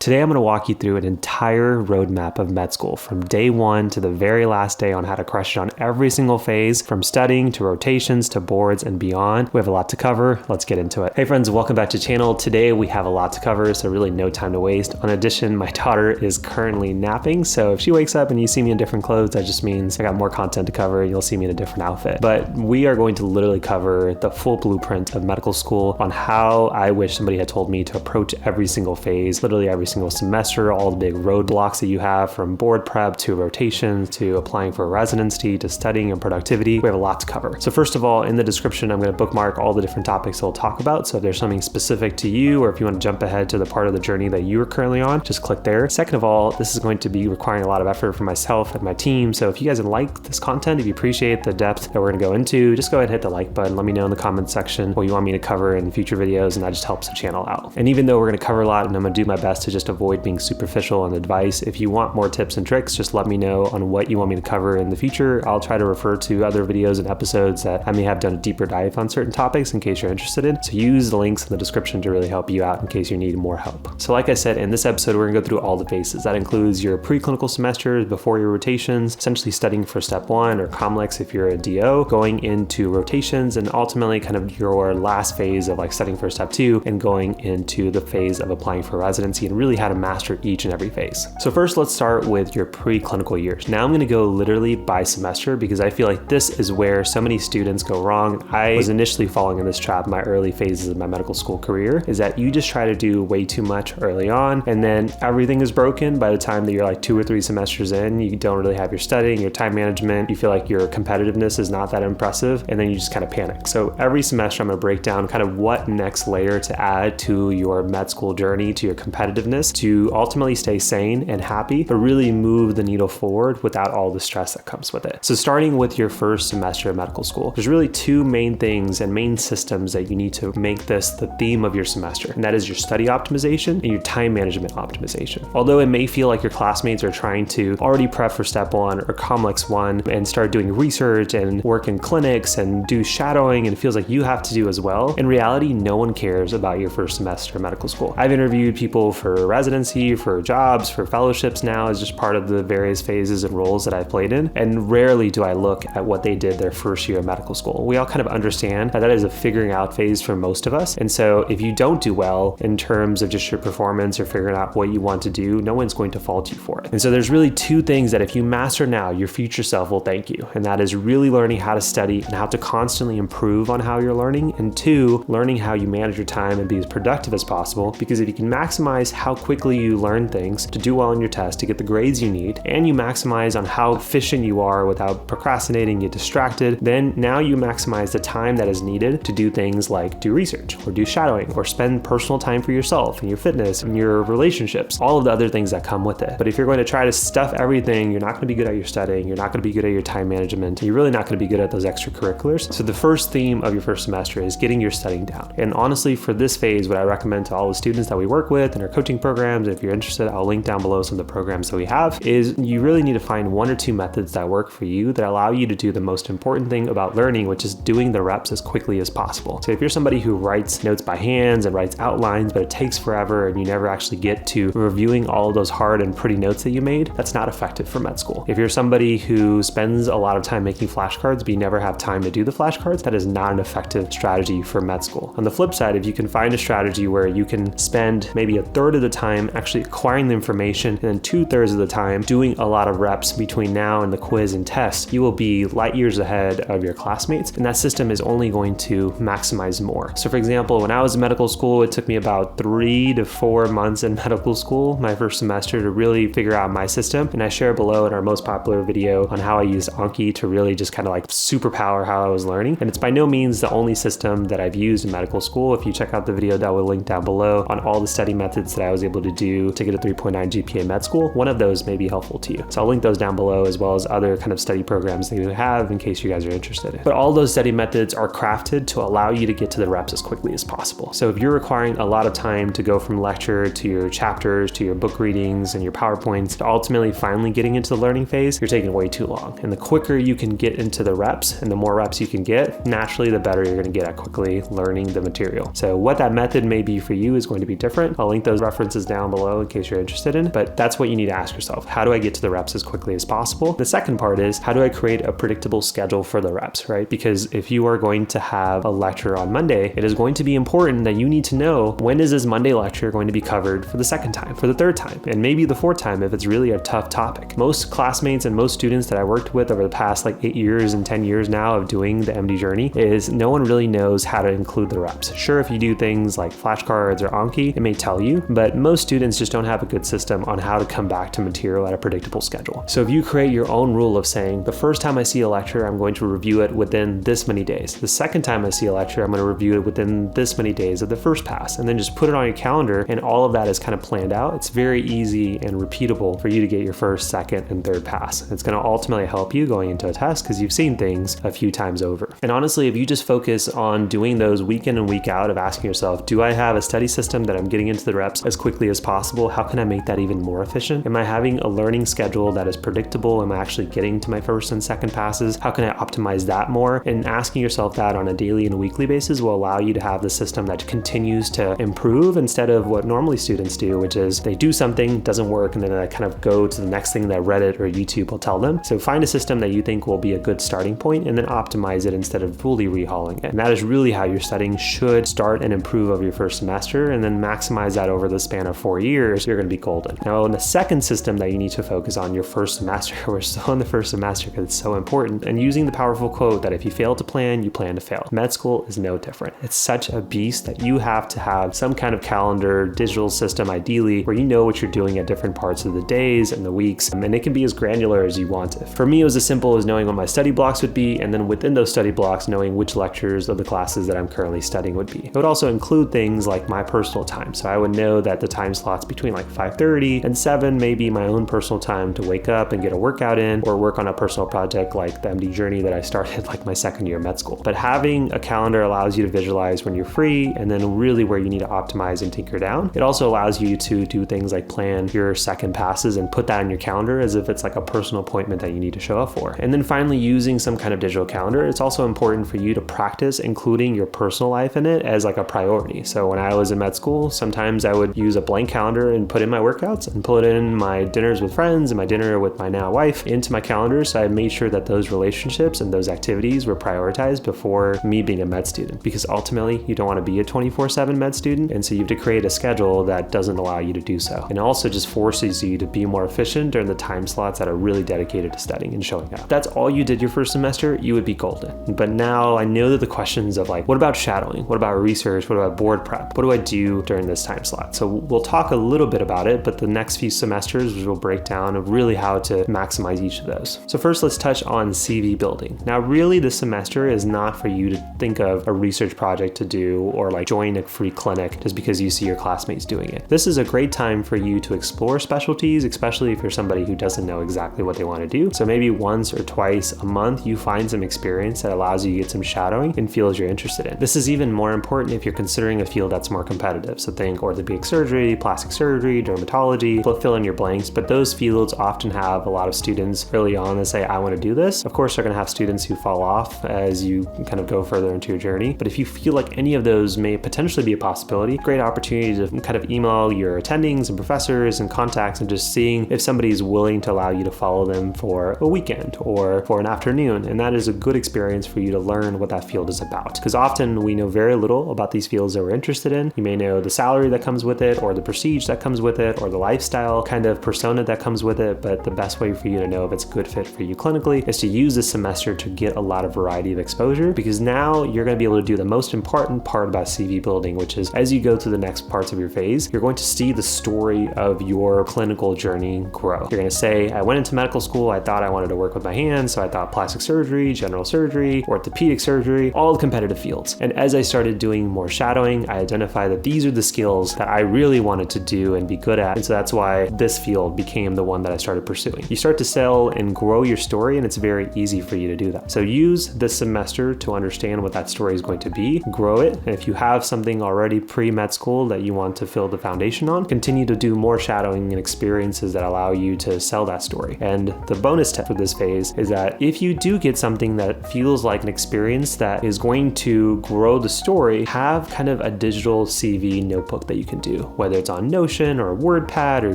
Today I'm going to walk you through an entire roadmap of med school from day one to the very last day on how to crush it on every single phase, from studying to rotations to boards and beyond. We have a lot to cover. Let's get into it. Hey friends, welcome back to the channel. Today we have a lot to cover, so really no time to waste. In addition, my daughter is currently napping, so if she wakes up and you see me in different clothes, that just means I got more content to cover and you'll see me in a different outfit. But we are going to literally cover the full blueprint of medical school on how I wish somebody had told me to approach every single phase, literally every single semester, all the big roadblocks that you have, from board prep to rotations to applying for a residency to studying and productivity. We have a lot to cover. So first of all, in the description, I'm going to bookmark all the different topics we'll talk about. So if there's something specific to you, or if you want to jump ahead to the part of the journey that you are currently on, just click there. Second of all, this is going to be requiring a lot of effort from myself and my team. So if you guys like this content, if you appreciate the depth that we're going to go into, just go ahead and hit the like button. Let me know in the comments section what you want me to cover in future videos, and that just helps the channel out. And even though we're going to cover a lot and I'm going to do my best to just avoid being superficial on advice, if you want more tips and tricks, just let me know on what you want me to cover in the future. I'll try to refer to other videos and episodes that I may have done a deeper dive on certain topics in case you're interested in. So use the links in the description to really help you out in case you need more help. So like I said, in this episode, we're gonna go through all the phases. That includes your preclinical semesters before your rotations, essentially studying for step 1 or COMLEX if you're a DO, going into rotations, and ultimately kind of your last phase of like studying for step 2 and going into the phase of applying for residency, and really how to master each and every phase. So first, let's start with your preclinical years. Now I'm going to go literally by semester because I feel like this is where so many students go wrong. I was initially falling in this trap in my early phases of my medical school career, is that you just try to do way too much early on, and then everything is broken by the time that you're like 2 or 3 semesters in. You don't really have your studying, your time management, you feel like your competitiveness is not that impressive, and then you just kind of panic. So every semester I'm going to break down kind of what next layer to add to your med school journey, to your competitiveness, to ultimately stay sane and happy, but really move the needle forward without all the stress that comes with it. So starting with your first semester of medical school, there's really 2 main things and main systems that you need to make this the theme of your semester, and that is your study optimization and your time management optimization. Although it may feel like your classmates are trying to already prep for step 1 or COMLEX 1 and start doing research and work in clinics and do shadowing, and it feels like you have to do as well, in reality, no one cares about your first semester of medical school. I've interviewed people for residency, for jobs, for fellowships now as just part of the various phases and roles that I've played in, and rarely do I look at what they did their first year of medical school. We all kind of understand that is a figuring out phase for most of us, and so if you don't do well in terms of just your performance or figuring out what you want to do, no one's going to fault you for it. And so there's really 2 things that if you master now, your future self will thank you, and that is really learning how to study and how to constantly improve on how you're learning, and 2, learning how you manage your time and be as productive as possible, because if you can maximize how quickly you learn things to do well on your test, to get the grades you need, and you maximize on how efficient you are without procrastinating, get distracted, then now you maximize the time that is needed to do things like do research or do shadowing or spend personal time for yourself and your fitness and your relationships, all of the other things that come with it. But if you're going to try to stuff everything, you're not going to be good at your studying, you're not going to be good at your time management, you're really not going to be good at those extracurriculars. So the first theme of your first semester is getting your studying down. And honestly, for this phase, what I recommend to all the students that we work with in our coaching programs, if you're interested, I'll link down below some of the programs that we have, is you really need to find 1 or 2 methods that work for you that allow you to do the most important thing about learning, which is doing the reps as quickly as possible. So if you're somebody who writes notes by hands and writes outlines, but it takes forever and you never actually get to reviewing all of those hard and pretty notes that you made, that's not effective for med school. If you're somebody who spends a lot of time making flashcards, but you never have time to do the flashcards, that is not an effective strategy for med school. On the flip side, if you can find a strategy where you can spend maybe 1/3 of the time actually acquiring the information and then 2/3 of the time doing a lot of reps between now and the quiz and test, you will be light years ahead of your classmates, and that system is only going to maximize more. So for example, when I was in medical school, it took me about 3 to 4 months in medical school, my first semester, to really figure out my system, and I share below in our most popular video on how I used Anki to really just kind of like superpower how I was learning. And it's by no means the only system that I've used in medical school. If you check out the video that will link down below on all the study methods that I was able to do to get a 3.0 4.9 GPA med school, one of those may be helpful to you. So I'll link those down below, as well as other kind of study programs that you have in case you guys are interested in. But all those study methods are crafted to allow you to get to the reps as quickly as possible. So if you're requiring a lot of time to go from lecture to your chapters, to your book readings and your PowerPoints, to ultimately finally getting into the learning phase, you're taking way too long. And the quicker you can get into the reps and the more reps you can get, naturally the better you're going to get at quickly learning the material. So what that method may be for you is going to be different. I'll link those references down below in case you're interested in, but that's what you need to ask yourself. How do I get to the reps as quickly as possible? The second part is, how do I create a predictable schedule for the reps, right? Because if you are going to have a lecture on Monday, it is going to be important that you need to know, when is this Monday lecture going to be covered for the second time, for the third time, and maybe the fourth time if it's really a tough topic. Most classmates and most students that I worked with over the past 8 years and 10 years now of doing the MD journey is no one really knows how to include the reps. Sure, if you do things like flashcards or Anki, it may tell you, but most students just don't have a good system on how to come back to material at a predictable schedule. So if you create your own rule of saying, the first time I see a lecture, I'm going to review it within this many days. The second time I see a lecture, I'm going to review it within this many days of the first pass, and then just put it on your calendar, and all of that is kind of planned out. It's very easy and repeatable for you to get your first, second, and third pass. It's going to ultimately help you going into a test because you've seen things a few times over. And honestly, if you just focus on doing those week in and week out of asking yourself, do I have a study system that I'm getting into the reps as quickly as possible? How can I make that even more efficient? Am I having a learning schedule that is predictable? Am I actually getting to my first and second passes? How can I optimize that more? And asking yourself that on a daily and weekly basis will allow you to have the system that continues to improve, instead of what normally students do, which is they do something, doesn't work, and then they kind of go to the next thing that Reddit or YouTube will tell them. So find a system that you think will be a good starting point and then optimize it instead of fully rehauling it. And that is really how your studying should start and improve over your first semester, and then maximize that over the span of 4 years. You're going to be golden. Now, in the second system that you need to focus on, your first semester, we're still in the first semester because it's so important, and using the powerful quote that if you fail to plan, you plan to fail. Med school is no different. It's such a beast that you have to have some kind of calendar, digital system ideally, where you know what you're doing at different parts of the days and the weeks, and it can be as granular as you want it. For me, it was as simple as knowing what my study blocks would be, and then within those study blocks, knowing which lectures of the classes that I'm currently studying would be. It would also include things like my personal time. So I would know that the time slots between 5:30 and 7 may be my own personal time to wake up and get a workout in, or work on a personal project like the MD journey that I started my second year of med school. But having a calendar allows you to visualize when you're free, and then really where you need to optimize and tinker down. It also allows you to do things like plan your second passes and put that in your calendar as if it's like a personal appointment that you need to show up for. And then finally, using some kind of digital calendar, it's also important for you to practice including your personal life in it as a priority. So when I was in med school, sometimes I would use a blank calendar and put in my workouts and put in my dinners with friends and my dinner with my now wife into my calendar. So I made sure that those relationships and those activities were prioritized before me being a med student, because ultimately you don't want to be a 24/7 med student. And so you have to create a schedule that doesn't allow you to do so. And also just forces you to be more efficient during the time slots that are really dedicated to studying and showing up. If that's all you did your first semester, you would be golden. But now I know that the questions of what about shadowing? What about research? What about board prep? What do I do during this time slot? So we'll talk a little bit about it, but the next few semesters will break down of really how to maximize each of those. So first, let's touch on CV building. Now, really this semester is not for you to think of a research project to do or join a free clinic just because you see your classmates doing it. This is a great time for you to explore specialties, especially if you're somebody who doesn't know exactly what they want to do. So maybe once or twice a month, you find some experience that allows you to get some shadowing in fields you're interested in. This is even more important if you're considering a field that's more competitive. So think orthopedic surgery, plastic surgery, dermatology, fill in your blanks, but those fields often have a lot of students early on that say, I want to do this. Of course, they're going to have students who fall off as you kind of go further into your journey. But if you feel like any of those may potentially be a possibility, great opportunity to kind of email your attendings and professors and contacts and just seeing if somebody's willing to allow you to follow them for a weekend or for an afternoon. And that is a good experience for you to learn what that field is about. Because often we know very little about these fields that we're interested in. You may know the salary that comes with it, or the prestige that comes with it, or the lifestyle kind of persona that comes with it. But the best way for you to know if it's a good fit for you clinically is to use this semester to get a lot of variety of exposure, because now you're going to be able to do the most important part about CV building, which is as you go through the next parts of your phase, you're going to see the story of your clinical journey grow. You're going to say, I went into medical school, I thought I wanted to work with my hands, so I thought plastic surgery, general surgery, orthopedic surgery, all the competitive fields. And as I started doing more shadowing, I identified that these are the skills that I really wanted to do and be good that. And so that's why this field became the one that I started pursuing. You start to sell and grow your story, and it's very easy for you to do that. So use this semester to understand what that story is going to be, grow it. And if you have something already pre-med school that you want to fill the foundation on, continue to do more shadowing and experiences that allow you to sell that story. And the bonus tip for this phase is that if you do get something that feels like an experience that is going to grow the story, have kind of a digital CV notebook that you can do, whether it's on Notion or WordPad or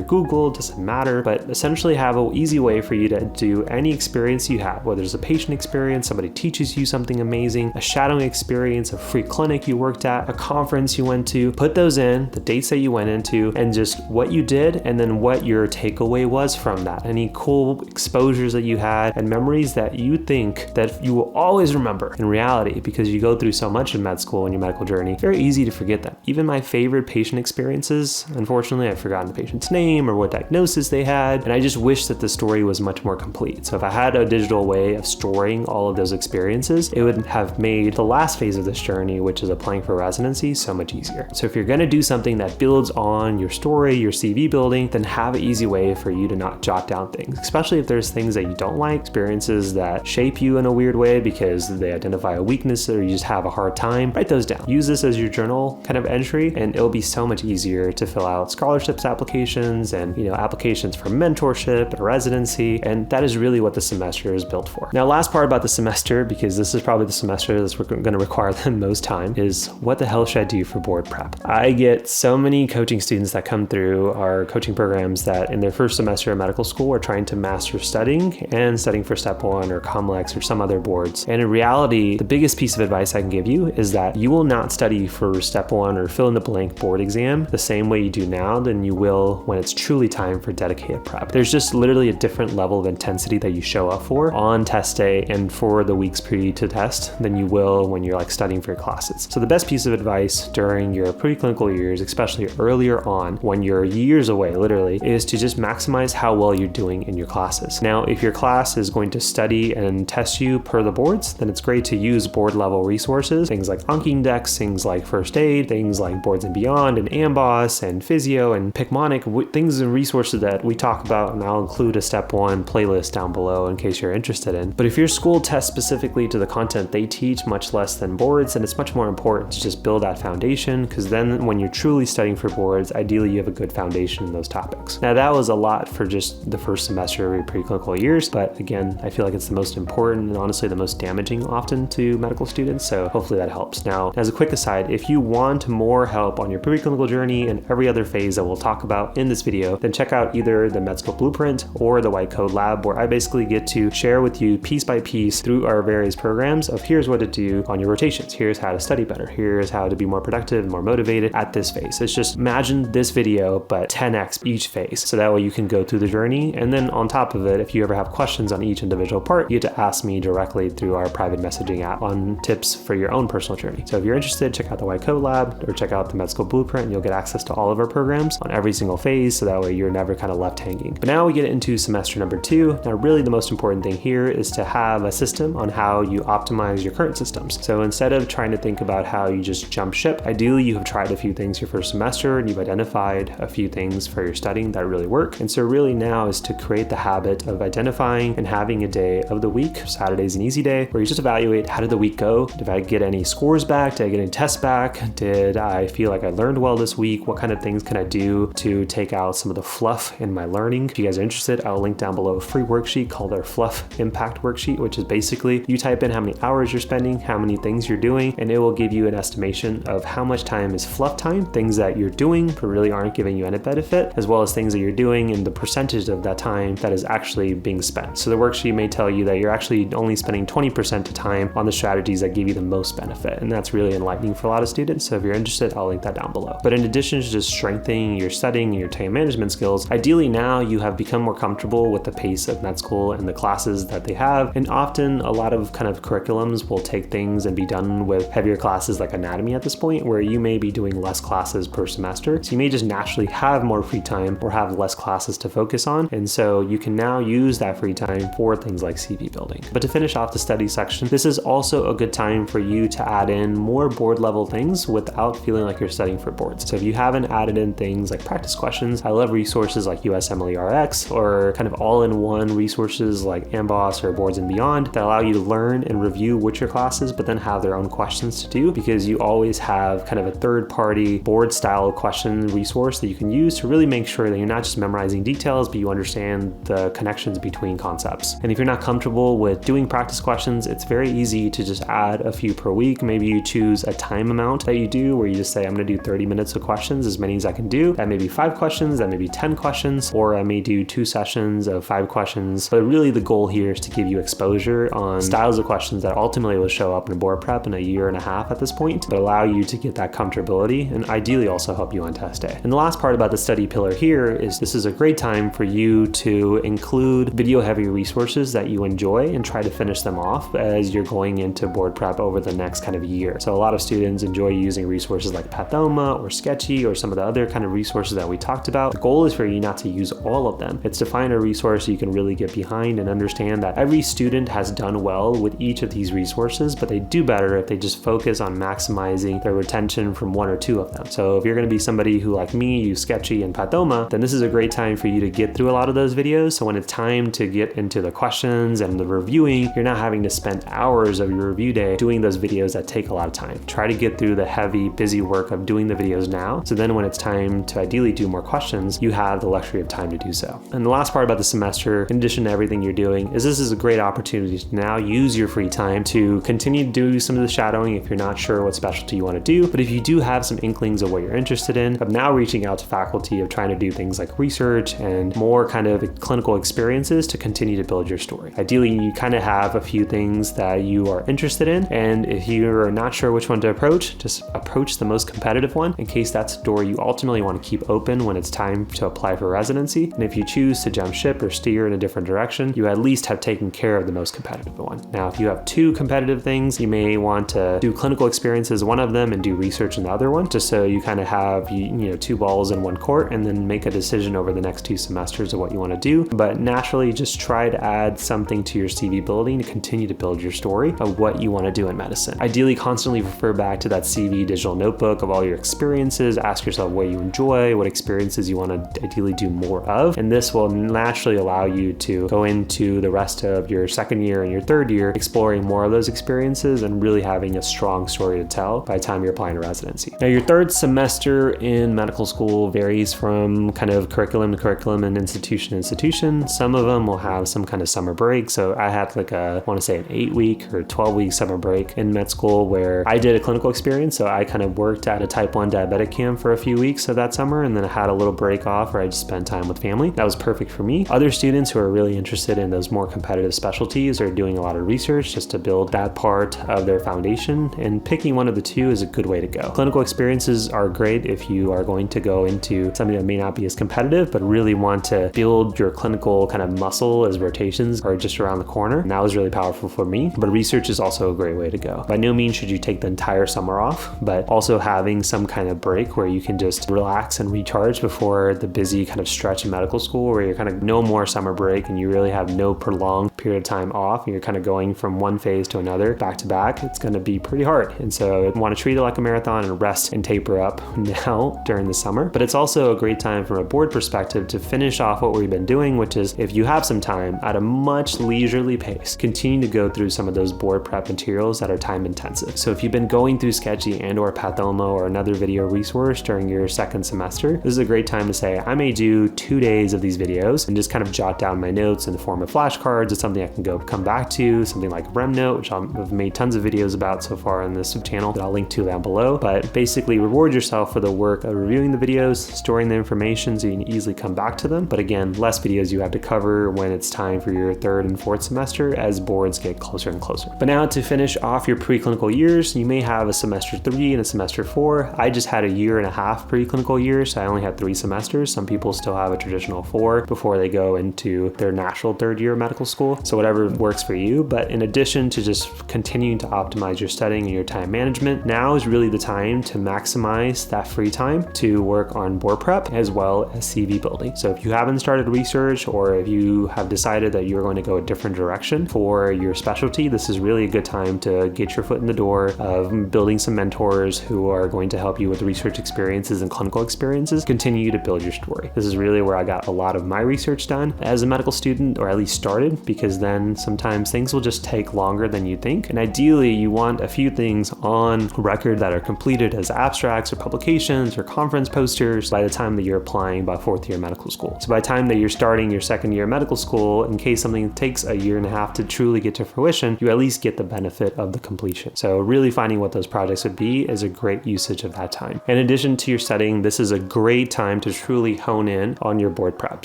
Google, doesn't matter, but essentially have an easy way for you to do any experience you have, whether it's a patient experience, somebody teaches you something amazing, a shadowing experience, a free clinic you worked at, a conference you went to, put those in, the dates that you went into, and just what you did, and then what your takeaway was from that. Any cool exposures that you had and memories that you think that you will always remember. In reality, because you go through so much in med school in your medical journey, very easy to forget them. Even my favorite patient experiences, unfortunately, I've forgotten the patient's name or what diagnosis they had, and I just wish that the story was much more complete. So if I had a digital way of storing all of those experiences, it would have made the last phase of this journey, which is applying for residency, so much easier. So if you're gonna do something that builds on your story, your CV building, then have an easy way for you to not jot down things, especially if there's things that you don't like, experiences that shape you in a weird way because they identify a weakness or you just have a hard time. Write those down. Use this as your journal kind of entry, and it'll be so much easier to fill out scholarships applications and applications for mentorship and residency, and that is really what the semester is built for. Now, last part about the semester, because this is probably the semester that's going to require the most time, is what the hell should I do for board prep? I get so many coaching students that come through our coaching programs that in their first semester of medical school are trying to master studying and studying for Step 1 or COMLEX or some other boards. And in reality, the biggest piece of advice I can give you is that you will not study for Step 1 or fill in the blank board exam the same way you do now than you will when it's truly time for dedicated prep. There's just literally a different level of intensity that you show up for on test day and for the weeks pre to test than you will when you're like studying for your classes. So the best piece of advice during your preclinical years, especially earlier on when you're years away literally, is to just maximize how well you're doing in your classes. Now, if your class is going to study and test you per the boards, then it's great to use board level resources, things like Anki Index, things like First Aid, things like Boards and Beyond and AMBOSS and Physio and Picmonic, things and resources that we talk about, and I'll include a Step 1 playlist down below in case you're interested in. But if your school tests specifically to the content they teach much less than boards, then it's much more important to just build that foundation, because then when you're truly studying for boards, ideally you have a good foundation in those topics. Now, that was a lot for just the first semester of your preclinical years, but again, I feel like it's the most important and honestly the most damaging often to medical students, so hopefully that helps. Now, as a quick aside, if you want more help on your preclinical journey and every other phase that we'll talk about in this video, then check out either the Med School Blueprint or the White Code Lab, where I basically get to share with you piece by piece through our various programs of here's what to do on your rotations, here's how to study better, here's how to be more productive and more motivated at this phase. It's just imagine this video but 10x each phase, so that way you can go through the journey, and then on top of it, if you ever have questions on each individual part, you get to ask me directly through our private messaging app on tips for your own personal journey. So if you're interested, check out the White Code Lab or check out the Med School Blueprint, and you'll get access to all of our programs on every single phase, so that way you're never kind of left hanging. But now we get into semester number 2. Now, really the most important thing here is to have a system on how you optimize your current systems. So instead of trying to think about how you just jump ship, ideally you have tried a few things your first semester and you've identified a few things for your studying that really work. And so really now is to create the habit of identifying and having a day of the week, Saturday's an easy day, where you just evaluate how did the week go? Did I get any scores back? Did I get any tests back? Did I feel like I learned well this week? What kind of things can I do to take out some of the fluff in my learning? If you guys are interested, I'll link down below a free worksheet called our Fluff Impact Worksheet, which is basically you type in how many hours you're spending, how many things you're doing, and it will give you an estimation of how much time is fluff time, things that you're doing but really aren't giving you any benefit, as well as things that you're doing and the percentage of that time that is actually being spent. So the worksheet may tell you that you're actually only spending 20% of time on the strategies that give you the most benefit, and that's really enlightening for a lot of students. So if you're interested, I'll link that down below. But in addition to just strengthening your studying and your time management skills, ideally now you have become more comfortable with the pace of med school and the classes that they have, and often a lot of kind of curriculums will take things and be done with heavier classes like anatomy at this point, where you may be doing less classes per semester. So you may just naturally have more free time or have less classes to focus on, and so you can now use that free time for things like CV building. But to finish off the study section, this is also a good time for you to add in more board level things without feeling like you're studying for boards. So if you haven't added in things like practice practice questions. I love resources like USMLE-RX or kind of all-in-one resources like Amboss or Boards and Beyond that allow you to learn and review with your classes, but then have their own questions to do, because you always have kind of a third-party board-style question resource that you can use to really make sure that you're not just memorizing details, but you understand the connections between concepts. And if you're not comfortable with doing practice questions, it's very easy to just add a few per week. Maybe you choose a time amount that you do where you just say, I'm going to do 30 minutes of questions, as many as I can do. That may be 5 questions, that may be 10 questions, or I may do 2 sessions of 5 questions. But really the goal here is to give you exposure on styles of questions that ultimately will show up in a board prep in a year and a half at this point, that allow you to get that comfortability and ideally also help you on test day. And the last part about the study pillar here is this is a great time for you to include video heavy resources that you enjoy and try to finish them off as you're going into board prep over the next kind of year. So a lot of students enjoy using resources like Pathoma or Sketchy or some of the other kind of resources that we talked about. The goal is for you not to use all of them. It's to find a resource you can really get behind and understand that every student has done well with each of these resources, but they do better if they just focus on maximizing their retention from 1 or 2 of them. So if you're going to be somebody who, like me, use Sketchy and Pathoma, then this is a great time for you to get through a lot of those videos. So when it's time to get into the questions and the reviewing, you're not having to spend hours of your review day doing those videos that take a lot of time. Try to get through the heavy, busy work of doing the videos now. So then when it's time to ideally do more questions, you have the luxury of time to do so. And the last part about the semester, in addition to everything you're doing, is this is a great opportunity to now use your free time to continue to do some of the shadowing if you're not sure what specialty you want to do. But if you do have some inklings of what you're interested in, of now reaching out to faculty, of trying to do things like research and more kind of clinical experiences to continue to build your story. Ideally, you kind of have a few things that you are interested in, and if you're not sure which one to approach, just approach the most competitive one in case that's a door you ultimately want to keep open when it's time to apply for residency. And if you choose to jump ship or steer in a different direction, you at least have taken care of the most competitive one. Now, if you have 2 competitive things, you may want to do clinical experiences one of them and do research in the other one, just so you kind of have 2 balls in one court, and then make a decision over the next 2 semesters of what you want to do. But naturally, just try to add something to your CV building to continue to build your story of what you want to do in medicine. Ideally, constantly refer back to that CV digital notebook of all your experiences. Ask yourself what you enjoy, what experiences you want to ideally do more of, and this will naturally allow you to go into the rest of your second year and your third year exploring more of those experiences and really having a strong story to tell by the time you're applying to residency. Now, your third semester in medical school varies from kind of curriculum to curriculum and institution to institution. Some of them will have some kind of summer break. So I had like I want to say an 8-week or 12-week summer break in med school where I did a clinical experience. So I kind of worked at a type 1 diabetic camp for a few weeks of that summer, and then I had a little break off where I just spent time with family. That was perfect for me. Other students who are really interested in those more competitive specialties are doing a lot of research just to build that part of their foundation, and picking one of the 2 is a good way to go. Clinical experiences are great if you are going to go into something that may not be as competitive, but really want to build your clinical kind of muscle as rotations are just around the corner. And that was really powerful for me, but research is also a great way to go. By no means should you take the entire summer off, but also having some kind of break where you can just relax and recharge before the busy kind of stretch in medical school where you're kind of no more summer break and you really have no prolonged period of time off and you're kind of going from one phase to another back to back. It's going to be pretty hard. And so I want to treat it like a marathon and rest and taper up now during the summer. But it's also a great time from a board perspective to finish off what we've been doing, which is if you have some time at a much leisurely pace, continue to go through some of those board prep materials that are time intensive. So if you've been going through Sketchy and or Pathoma or another video resource during your second semester, this is a great time to say, I may do 2 days of these videos and just kind of jot down my notes in the form of flashcards. It's something I can come back to, something like RemNote, which I've made tons of videos about so far on this channel that I'll link to down below. But basically reward yourself for the work of reviewing the videos, storing the information so you can easily come back to them. But again, less videos you have to cover when it's time for your third and fourth semester as boards get closer and closer. But now to finish off your preclinical years, you may have a semester 3 and a semester 4. I just had a 1.5 year preclinical year, so I only had 3 semesters. Some people still have a traditional 4 before they go into their natural third year of medical school. So whatever works for you. But in addition to just continuing to optimize your studying and your time management, now is really the time to maximize that free time to work on board prep as well as CV building. So if you haven't started research or if you have decided that you're going to go a different direction for your specialty, this is really a good time to get your foot in the door of building some mentors who are going to help you with research experiences and clinical experiences resources, continue to build your story. This is really where I got a lot of my research done as a medical student, or at least started, because then sometimes things will just take longer than you think. And ideally, you want a few things on record that are completed as abstracts or publications or conference posters by the time that you're applying by 4th year medical school. So by the time that you're starting your 2nd year medical school, in case something takes a year and a half to truly get to fruition, you at least get the benefit of the completion. So really finding what those projects would be is a great usage of that time. In addition to your studying, this is a great time to truly hone in on your board prep.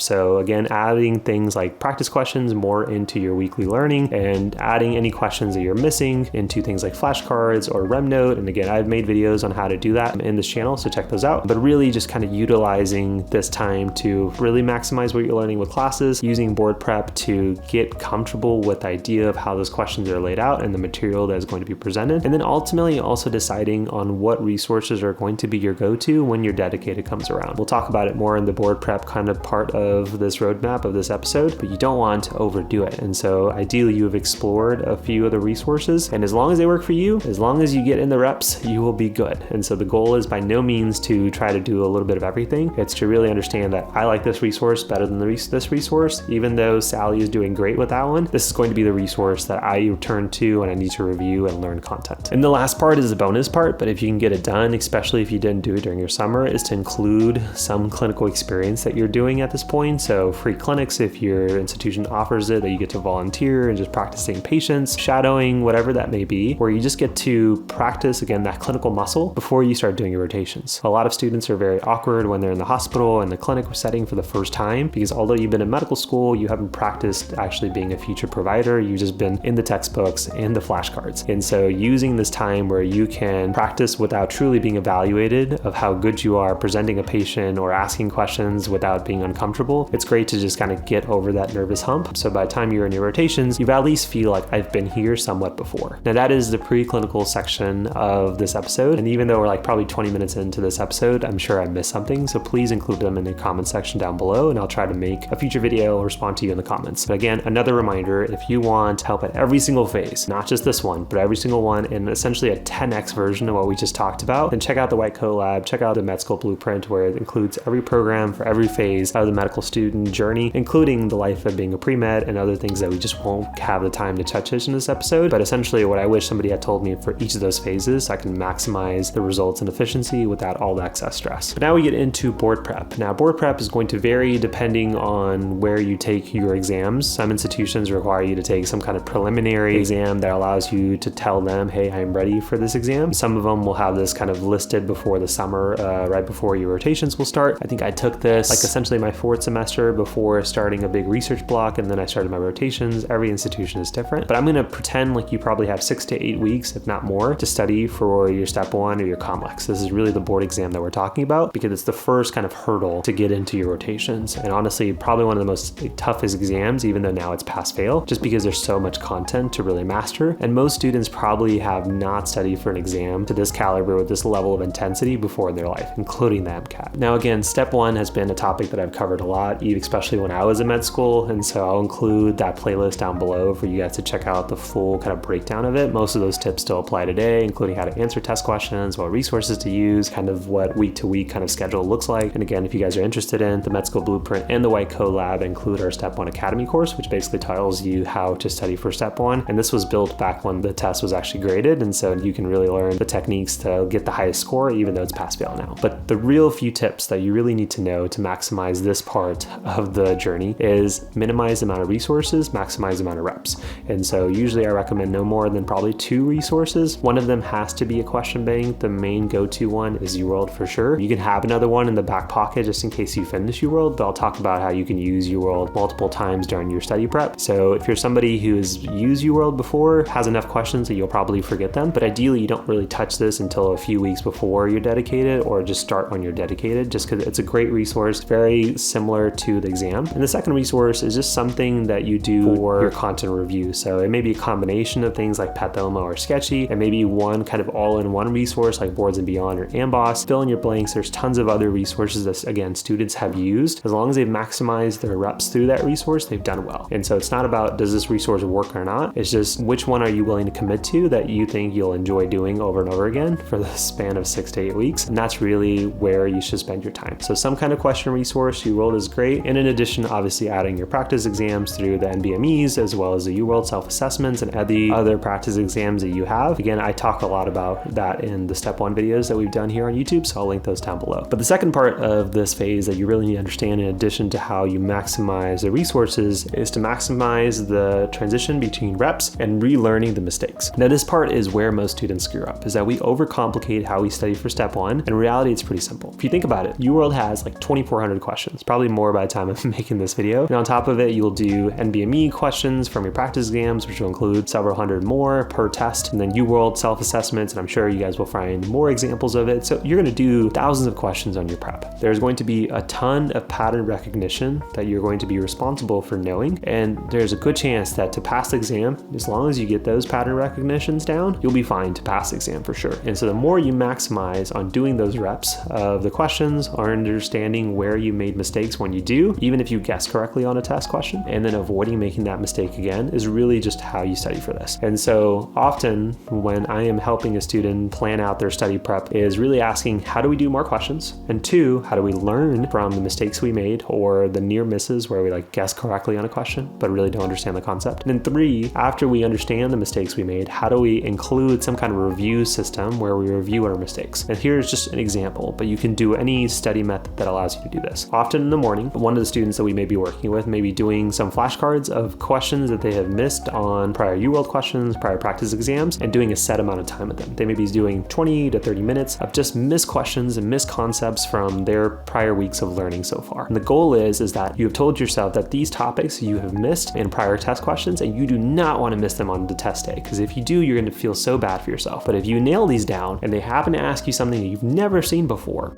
So again, adding things like practice questions more into your weekly learning, and adding any questions that you're missing into things like flashcards or RemNote. And again, I've made videos on how to do that in this channel, so check those out. But really just kind of utilizing this time to really maximize what you're learning with classes, using board prep to get comfortable with the idea of how those questions are laid out and the material that is going to be presented. And then ultimately also deciding on what resources are going to be your go-to when your dedicated comes around. We'll talk about it more in the board prep kind of part of this roadmap of this episode, but you don't want to overdo it. And so ideally you have explored a few of the resources, and as long as they work for you, as long as you get in the reps, you will be good. And so the goal is by no means to try to do a little bit of everything. It's to really understand that I like this resource better than this resource. Even though Sally is doing great with that one, this is going to be the resource that I return to when I need to review and learn content. And the last part is the bonus part, but if you can get it done, especially if you didn't do it during your summer, is to include some clinical experience that you're doing at this point. So free clinics, if your institution offers it, that you get to volunteer and just practicing patients, shadowing, whatever that may be, where you just get to practice, again, that clinical muscle before you start doing your rotations. A lot of students are very awkward when they're in the hospital and the clinic setting for the first time, because although you've been in medical school, you haven't practiced actually being a future provider. You've just been in the textbooks and the flashcards. And so using this time where you can practice without truly being evaluated of how good you are presenting a patient or asking questions without being uncomfortable, it's great to just kind of get over that nervous hump. So by the time you're in your rotations, you at least feel like I've been here somewhat before. Now that is the preclinical section of this episode. And even though we're like probably 20 minutes into this episode, I'm sure I missed something. So please include them in the comment section down below, and I'll try to make a future video or respond to you in the comments. But again, another reminder, if you want help at every single phase, not just this one, but every single one, and essentially a 10x version of what we just talked about, then check out the White Coat Lab, check out the Med School Blueprint, where it includes every program for every phase of the medical student journey, including the life of being a pre-med and other things that we just won't have the time to touch in this episode. But essentially what I wish somebody had told me for each of those phases, so I can maximize the results and efficiency without all the excess stress. But now we get into board prep. Now board prep is going to vary depending on where you take your exams. Some institutions require you to take some kind of preliminary exam that allows you to tell them, hey, I'm ready for this exam. Some of them will have this kind of listed before the summer, right before your rotations will start. I think I took this like essentially my 4th semester before starting a big research block, and then I started my rotations. Every institution is different, but I'm gonna pretend like you probably have 6 to 8 weeks, if not more, to study for your step 1 or your COMLEX. This is really the board exam that we're talking about, because it's the first kind of hurdle to get into your rotations. And honestly, probably one of the most toughest exams, even though now it's pass fail, just because there's so much content to really master. And most students probably have not studied for an exam to this caliber with this level of intensity before in their life, including the MCAT. Now again, step 1 has been a topic that I've covered a lot, especially when I was in med school. And so I'll include that playlist down below for you guys to check out the full kind of breakdown of it. Most of those tips still apply today, including how to answer test questions, what resources to use, kind of what week to week kind of schedule looks like. And again, if you guys are interested in the Med School Blueprint and the White Coat Lab, include our Step 1 Academy course, which basically tells you how to study for Step 1. And this was built back when the test was actually graded. And so you can really learn the techniques to get the highest score, even though it's pass fail now. But the real few tips that you really need to know to maximize this part of the journey is minimize the amount of resources, maximize the amount of reps. And so usually I recommend no more than probably 2 resources. One of them has to be a question bank. The main go-to one is UWorld for sure. You can have another one in the back pocket just in case you finish UWorld, but I'll talk about how you can use UWorld multiple times during your study prep. So if you're somebody who has used UWorld before, has enough questions that you'll probably forget them, but ideally you don't really touch this until a few weeks before you're dedicated, or just start when you're dedicated, just because it's a great resource, very similar to the exam. And the second resource is just something that you do for your content review. So it may be a combination of things like Pathoma or Sketchy, and maybe one kind of all-in-one resource like Boards and Beyond or Amboss. Fill in your blanks. There's tons of other resources that, again, students have used. As long as they've maximized their reps through that resource, they've done well. And so it's not about does this resource work or not, it's just which one are you willing to commit to that you think you'll enjoy doing over and over again for the span of 6 to 8 weeks. And that's really where you should spend your time. So some kind of question resource, UWorld is great. And in addition, obviously adding your practice exams through the NBMEs, as well as the UWorld self-assessments and the other practice exams that you have. Again, I talk a lot about that in the step 1 videos that we've done here on YouTube, so I'll link those down below. But the second part of this phase that you really need to understand, in addition to how you maximize the resources, is to maximize the transition between reps and relearning the mistakes. Now this part is where most students screw up, is that we overcomplicate how we study for step 1. In reality, it's pretty simple. If you think about it, UWorld has like 2,400 questions, probably more by the time I'm making this video. And on top of it, you'll do NBME questions from your practice exams, which will include several hundred more per test, and then UWorld self-assessments, and I'm sure you guys will find more examples of it. So you're gonna do thousands of questions on your prep. There's going to be a ton of pattern recognition that you're going to be responsible for knowing, and there's a good chance that to pass the exam, as long as you get those pattern recognitions down, you'll be fine to pass the exam for sure. And so the more you maximize on doing those reps of the questions, or understanding where you made mistakes when you do, even if you guess correctly on a test question, and then avoiding making that mistake again, is really just how you study for this. And so often when I am helping a student plan out their study prep, is really asking, how do we do more questions? And 2, how do we learn from the mistakes we made or the near misses where we like guess correctly on a question but really don't understand the concept? And then 3, after we understand the mistakes we made, how do we include some kind of review system where we review our mistakes? And here's just an example, but you can do any study method that allows you to do this. Often in the morning, one of the students that we may be working with may be doing some flashcards of questions that they have missed on prior UWorld questions, prior practice exams, and doing a set amount of time with them. They may be doing 20 to 30 minutes of just missed questions and missed concepts from their prior weeks of learning so far. And the goal is that you have told yourself that these topics you have missed in prior test questions, and you do not want to miss them on the test day, because if you do, you're going to feel so bad for yourself. But if you nail these down and they happen to ask you something that you've never seen before,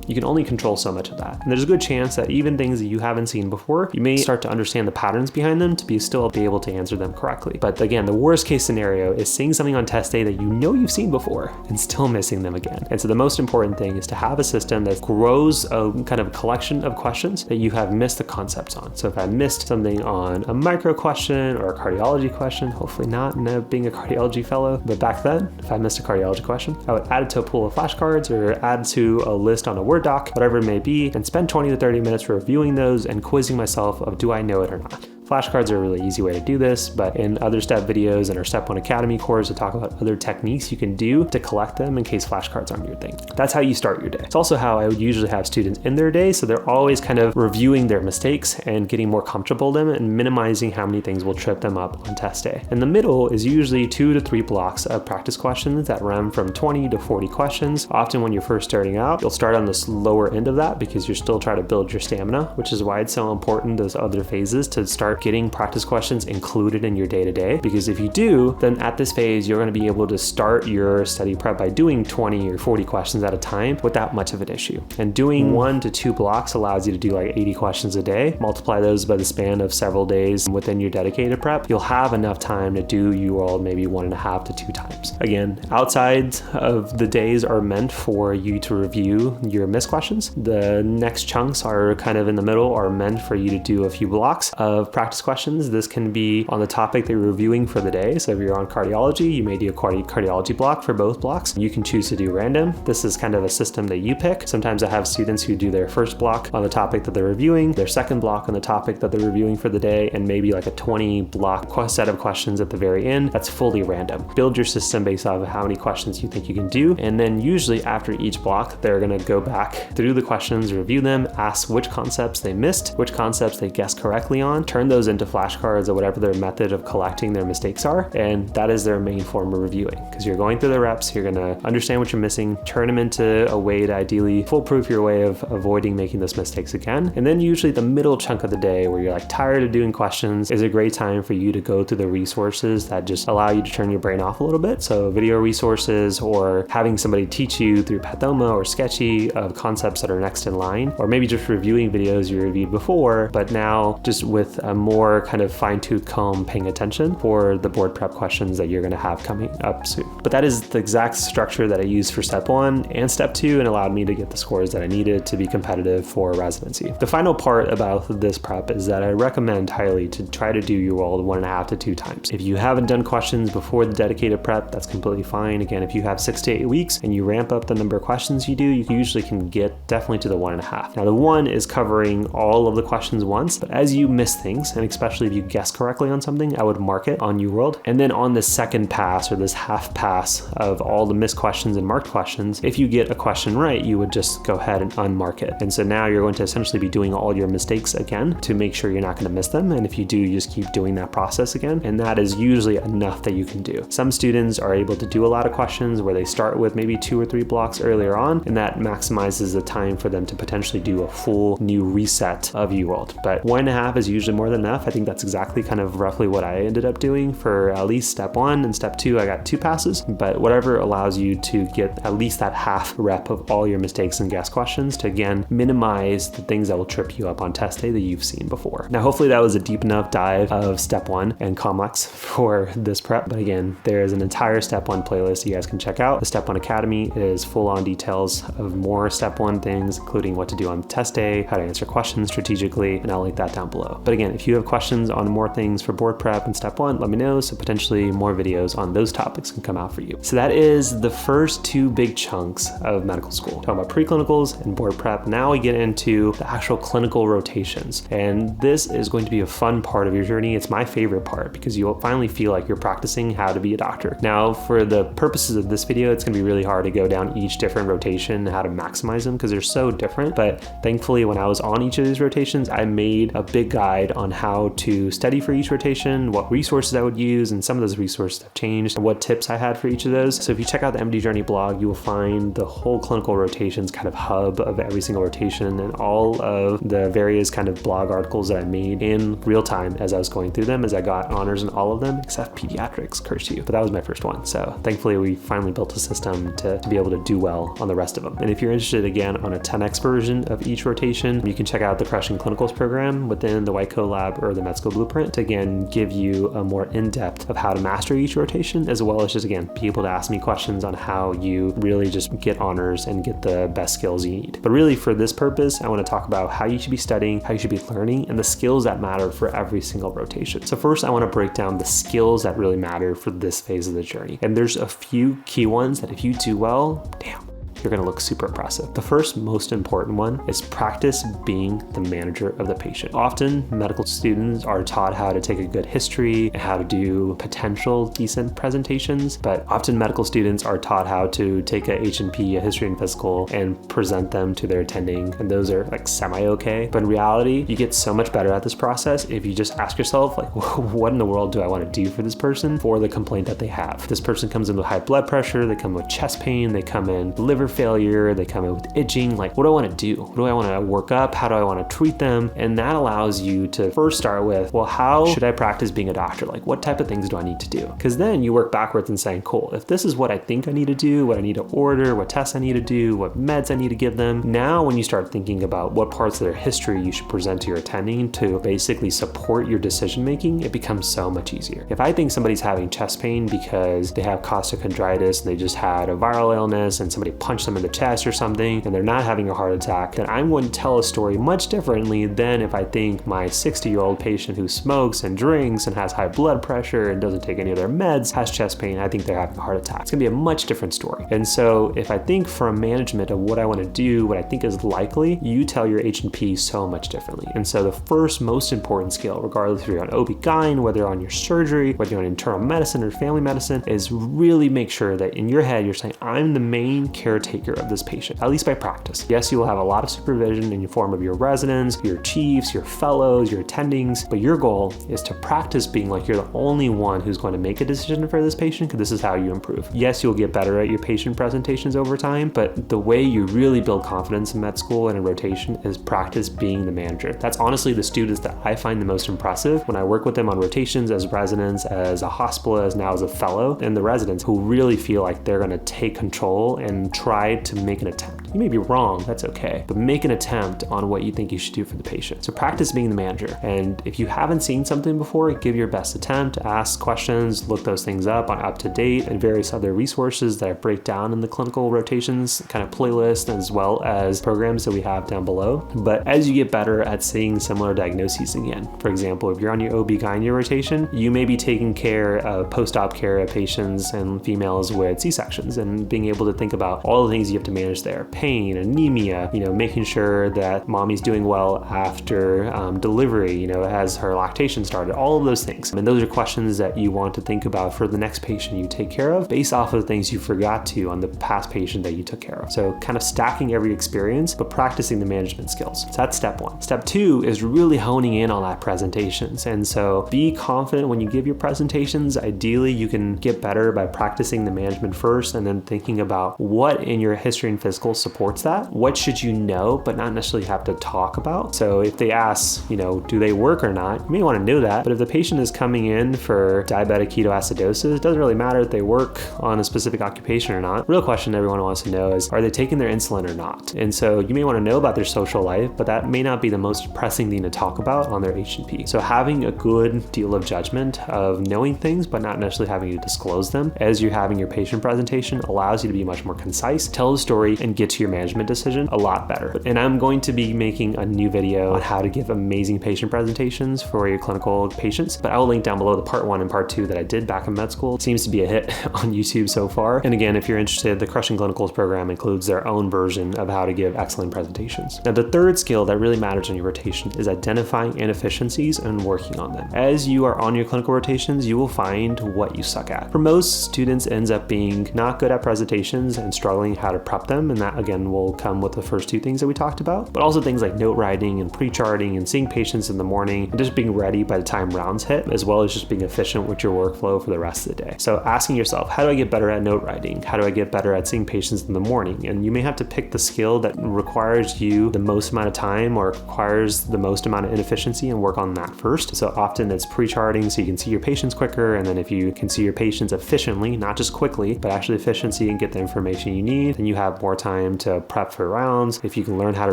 you can only control so much of that. And there's a good chance that even things that you haven't seen before, you may start to understand the patterns behind them to still be able to answer them correctly. But again, the worst case scenario is seeing something on test day that you know you've seen before and still missing them again. And so the most important thing is to have a system that grows a kind of collection of questions that you have missed the concepts on. So if I missed something on a micro question or a cardiology question, hopefully not being a cardiology fellow, but back then, if I missed a cardiology question, I would add it to a pool of flashcards or add to a list on a Word doc, whatever it may be, and spend 20 to 30 minutes reviewing those and quizzing myself of, do I know it or not? Flashcards are a really easy way to do this, but in other step videos and our Step 1 Academy course, we talk about other techniques you can do to collect them in case flashcards aren't your thing. That's how you start your day. It's also how I would usually have students in their day, so they're always kind of reviewing their mistakes and getting more comfortable with them and minimizing how many things will trip them up on test day. In the middle is usually 2 to 3 blocks of practice questions that run from 20 to 40 questions. Often when you're first starting out, you'll start on the lower end of that because you're still trying to build your stamina, which is why it's so important those other phases to start getting practice questions included in your day-to-day, because if you do, then at this phase, you're going to be able to start your study prep by doing 20 or 40 questions at a time without much of an issue. And doing 1 to 2 blocks allows you to do like 80 questions a day. Multiply those by the span of several days within your dedicated prep. You'll have enough time to do UWorld maybe 1.5 to 2 times. Again, outside of the days are meant for you to review your missed questions. The next chunks are kind of in the middle, are meant for you to do a few blocks of practice questions. This can be on the topic that you're reviewing for the day. So if you're on cardiology, you may do a cardiology block for both blocks. You can choose to do random. This is kind of a system that you pick. Sometimes I have students who do their first block on the topic that they're reviewing, their second block on the topic that they're reviewing for the day, and maybe like a 20 block set of questions at the very end. That's fully random. Build your system based off of how many questions you think you can do. And then usually after each block, they're going to go back through the questions, review them, ask which concepts they missed, which concepts they guessed correctly on, turn those into flashcards or whatever their method of collecting their mistakes are. And that is their main form of reviewing, because you're going through the reps, you're going to understand what you're missing, turn them into a way to ideally foolproof your way of avoiding making those mistakes again. And then usually the middle chunk of the day where you're like tired of doing questions is a great time for you to go through the resources that just allow you to turn your brain off a little bit. So video resources, or having somebody teach you through Pathoma or Sketchy of concepts that are next in line, or maybe just reviewing videos you reviewed before, but now just with a more kind of fine-tooth comb paying attention for the board prep questions that you're gonna have coming up soon. But that is the exact structure that I used for step 1 and step 2 and allowed me to get the scores that I needed to be competitive for residency. The final part about this prep is that I recommend highly to try to do your UWorld 1.5 to 2 times. If you haven't done questions before the dedicated prep, that's completely fine. Again, if you have 6 to 8 weeks and you ramp up the number of questions you do, you usually can get definitely to the 1.5. Now the 1 is covering all of the questions once, but as you miss things, and especially if you guess correctly on something, I would mark it on UWorld. And then on the second pass or this half pass of all the missed questions and marked questions, if you get a question right, you would just go ahead and unmark it. And so now you're going to essentially be doing all your mistakes again to make sure you're not going to miss them. And if you do, you just keep doing that process again. And that is usually enough that you can do. Some students are able to do a lot of questions where they start with maybe 2 or 3 blocks earlier on, and that maximizes the time for them to potentially do a full new reset of UWorld. But 1.5 is usually more than enough. I think that's exactly kind of roughly what I ended up doing for at least step 1 and step 2. I got 2 passes, but whatever allows you to get at least that half rep of all your mistakes and guess questions to again minimize the things that will trip you up on test day that you've seen before. Now hopefully that was a deep enough dive of step 1 and complex for this prep, but again, there is an entire step 1 playlist you guys can check out. The step 1 Academy is full on details of more step 1 things, including what to do on test day, how to answer questions strategically, and I'll link that down below. But again, if you have questions on more things for board prep and step 1, let me know, so potentially more videos on those topics can come out for you. So that is the first 2 big chunks of medical school. Talking about preclinicals and board prep. Now we get into the actual clinical rotations. And this is going to be a fun part of your journey. It's my favorite part because you'll finally feel like you're practicing how to be a doctor. Now, for the purposes of this video, it's gonna be really hard to go down each different rotation and how to maximize them because they're so different. But thankfully, when I was on each of these rotations, I made a big guide on how to study for each rotation, what resources I would use, and some of those resources have changed, and what tips I had for each of those. So if you check out the MDJourney blog, you will find the whole clinical rotations kind of hub of every single rotation and all of the various kind of blog articles that I made in real time as I was going through them, as I got honors in all of them except pediatrics, curse you. But that was my first one. So thankfully we finally built a system to be able to do well on the rest of them. And if you're interested again on a 10x version of each rotation, you can check out the Crushing Clinicals program within the White Coat Lab or the Med School Blueprint to again give you a more in-depth of how to master each rotation, as well as just again be able to ask me questions on how you really just get honors and get the best skills you need. But really for this purpose, I want to talk about how you should be studying, how you should be learning, and the skills that matter for every single rotation. So first I want to break down the skills that really matter for this phase of the journey. And there's a few key ones that if you do well, damn, you're gonna look super impressive. The first most important one is practice being the manager of the patient. Often medical students are taught how to take a good history and how to do potential decent presentations, but often medical students are taught how to take a H&P, a history and physical, and present them to their attending, and those are like semi-okay. But in reality, you get so much better at this process if you just ask yourself, like, what in the world do I wanna do for this person for the complaint that they have? This person comes in with high blood pressure, they come with chest pain, they come in liver failure, they come in with itching. Like, what do I want to do? What do I want to work up? How do I want to treat them? And that allows you to first start with, well, how should I practice being a doctor? Like, what type of things do I need to do? Because then you work backwards and saying, cool, if this is what I think I need to do, what I need to order, what tests I need to do, what meds I need to give them. Now, when you start thinking about what parts of their history you should present to your attending to basically support your decision-making, it becomes so much easier. If I think somebody's having chest pain because they have costochondritis and they just had a viral illness and somebody punched them in the chest or something and they're not having a heart attack, then I'm going to tell a story much differently than if I think my 60-year-old patient who smokes and drinks and has high blood pressure and doesn't take any of their meds has chest pain. I think they're having a heart attack. It's gonna be a much different story. And so if I think from management of what I want to do, what I think is likely, you tell your H&P so much differently. And so the first most important skill, regardless if you're on OB-GYN, whether you're on your surgery, whether you're on internal medicine or family medicine, is really make sure that in your head, you're saying, I'm the main caretaker of this patient, at least by practice. Yes, you will have a lot of supervision in the form of your residents, your chiefs, your fellows, your attendings, but your goal is to practice being like you're the only one who's going to make a decision for this patient, because this is how you improve. Yes, you'll get better at your patient presentations over time, but the way you really build confidence in med school and in rotation is practice being the manager. That's honestly the students that I find the most impressive when I work with them on rotations as residents, as a hospitalist, now as a fellow, and the residents who really feel like they're going to take control and try to make an attempt. You may be wrong, that's okay, but make an attempt on what you think you should do for the patient. So practice being the manager. And if you haven't seen something before, give your best attempt, ask questions, look those things up on UpToDate and various other resources that I break down in the clinical rotations kind of playlist, as well as programs that we have down below. But as you get better at seeing similar diagnoses again, for example, if you're on your OB/GYN rotation, you may be taking care of post-op care of patients and females with C-sections and being able to think about all the things you have to manage there: pain, anemia, making sure that mommy's doing well after delivery, as her lactation started, all of those things. And those are questions that you want to think about for the next patient you take care of based off of things you forgot to on the past patient that you took care of. So kind of stacking every experience, but practicing the management skills. So that's step one. Step two is really honing in on that presentations. And so be confident when you give your presentations. Ideally, you can get better by practicing the management first and then thinking about what in your history and physical supports that. What should you know, but not necessarily have to talk about? So if they ask, do they work or not, you may want to know that. But if the patient is coming in for diabetic ketoacidosis, it doesn't really matter if they work on a specific occupation or not. Real question everyone wants to know is, are they taking their insulin or not? And so you may want to know about their social life, but that may not be the most pressing thing to talk about on their H&P. So having a good deal of judgment of knowing things, but not necessarily having to disclose them as you're having your patient presentation allows you to be much more concise, tell the story, and get to your management decision a lot better. And I'm going to be making a new video on how to give amazing patient presentations for your clinical patients, but I will link down below the part 1 and part 2 that I did back in med school. It seems to be a hit on YouTube so far. And again, if you're interested, the Crushing Clinicals program includes their own version of how to give excellent presentations. Now, the third skill that really matters in your rotation is identifying inefficiencies and working on them. As you are on your clinical rotations, you will find what you suck at. For most students, it ends up being not good at presentations and struggling how to prep them. And that again will come with the first two things that we talked about, but also things like note writing and pre-charting and seeing patients in the morning and just being ready by the time rounds hit, as well as just being efficient with your workflow for the rest of the day. So asking yourself, how do I get better at note writing? How do I get better at seeing patients in the morning? And you may have to pick the skill that requires you the most amount of time or requires the most amount of inefficiency and work on that first. So often it's pre-charting so you can see your patients quicker. And then if you can see your patients efficiently, not just quickly, but actually efficiency and get the information you need, then you have more time to prep for rounds. If you can learn how to